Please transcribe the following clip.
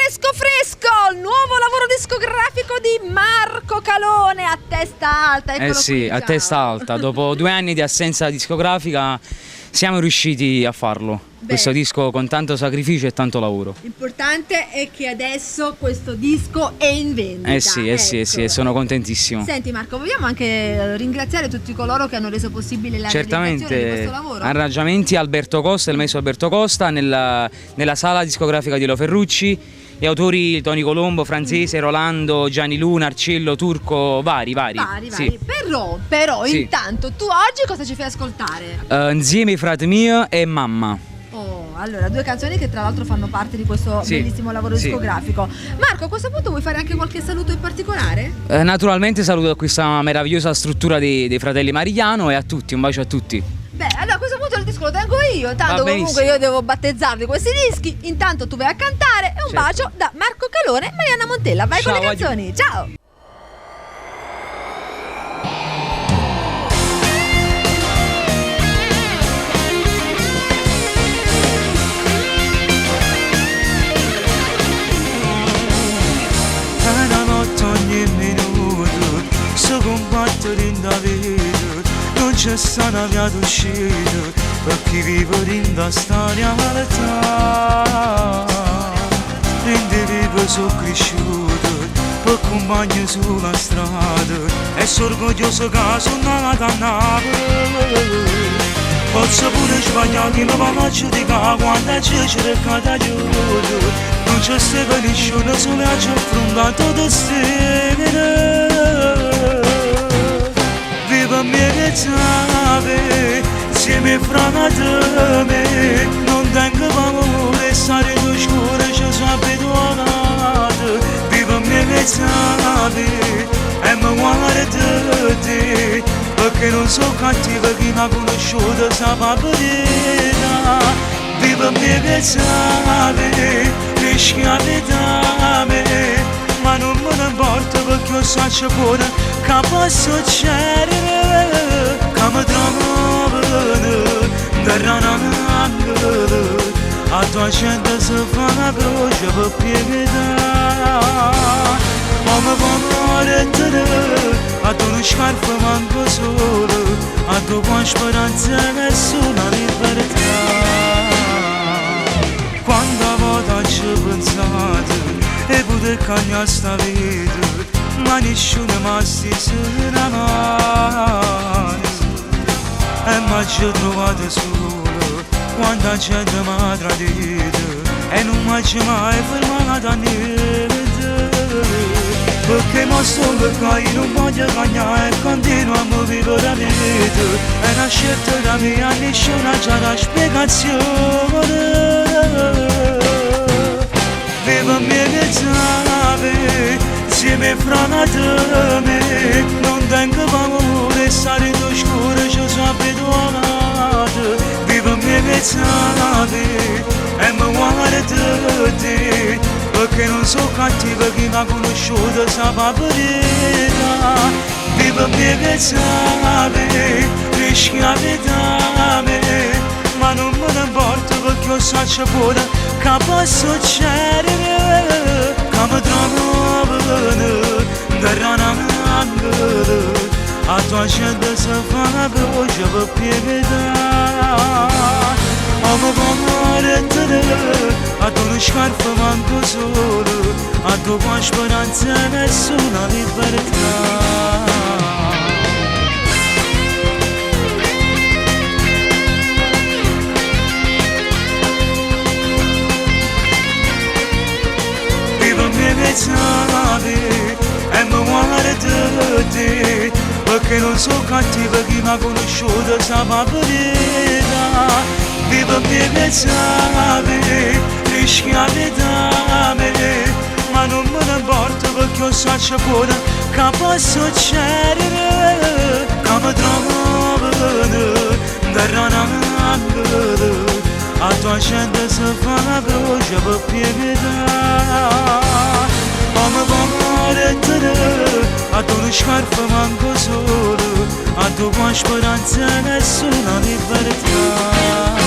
fresco fresco, il nuovo lavoro discografico di Marco Calone, A Testa Alta. Eccolo sì, qui, A Testa Alta. Dopo 2 anni di assenza discografica siamo riusciti a farlo. Questo disco con tanto sacrificio e tanto lavoro. L'importante è che adesso questo disco è in vendita. Sì, sono contentissimo. Senti Marco, vogliamo anche ringraziare tutti coloro che hanno reso possibile la realizzazione di questo lavoro? Arrangiamenti Alberto Costa, il maestro Alberto Costa, nella sala discografica di Lo Ferrucci, gli autori Tony Colombo, Franzese, Rolando, Gianni Luna, Arcello, Turco, vari. Sì. Però sì. Intanto tu oggi cosa ci fai ascoltare? Insieme i frati mio e mamma. Allora, 2 canzoni che tra l'altro fanno parte di questo bellissimo lavoro discografico. Marco, a questo punto vuoi fare anche qualche saluto in particolare? Naturalmente saluto questa meravigliosa struttura dei fratelli Marigliano e a tutti, un bacio a tutti. Beh, allora a questo punto il disco lo tengo io, tanto comunque io devo battezzarli questi dischi, intanto tu vai a cantare e un bacio da Marco Calone e Marianna Montella. Vai con le canzoni, ciao! Non c'è stata via d'uscita per chi vive in questa realtà. Rende vivo sono cresciuto per compagni sulla strada e sono orgoglioso che sono nata a Napoli. Posso pure sbagliare, ma va giudicare quando ci cerca d'aiuto. Non c'è stata nessuno, solo ci affrontato da stare. Viva mia che sape, insieme fra me, non tengo paura, stare in scuro ci sono abituato. Viva mia che sape, e mi guarda te, perché non sono cattiva, chi mi ha conosciuto sa la verità. Viva mia che sape, rischia da me, ma non me ne importa perché io so pure che può succedere, che mi trovano dall'angolo, a tua gente si fa una croce per pietà. Ma mi può morire, a tu non scarpa manco solo, a tu buona speranza nessuna libertà. Quando a volte ci pensate e poter cambiare sta vita, ma nessuno mi steso una mano e mi ci trovato solo quando la gente mi ha tradito e non mi ci mai fermato a niente, perché mi solo che io non voglio cambiare e continuo a vivere la vita, è una scelta da mia, nessuna c'ha la spiegazione. Viva mia che sape, insieme fra me, non tengo paura, stare in scuro ci sono abituato. Viva mia che sape, e mi guarda te, perché non sono cattiva, chi mi ha conosciuto sa la verità. Viva mia che sape, rischia da me, ma non me ne importa perché io so pure che può succedere, che mi trovano dall'angolo, a tua gente si fa una croce per pietà. Ma mi può morire, a tu non scarpa manco solo, a tu buona speranza nessuna libertà. E mi guarda te, perché non sono cattiva, chi mi ha conosciuto sa la verità. Viva mia che sape, rischia da me, ma non me ne importa perché io so pure che può succedere, che mi trovano dall'angolo, a tua gente si fa una croce per pietà. Ma mi può morire, a tu non scarpa manco solo, a tu buona speranza nessuna libertà.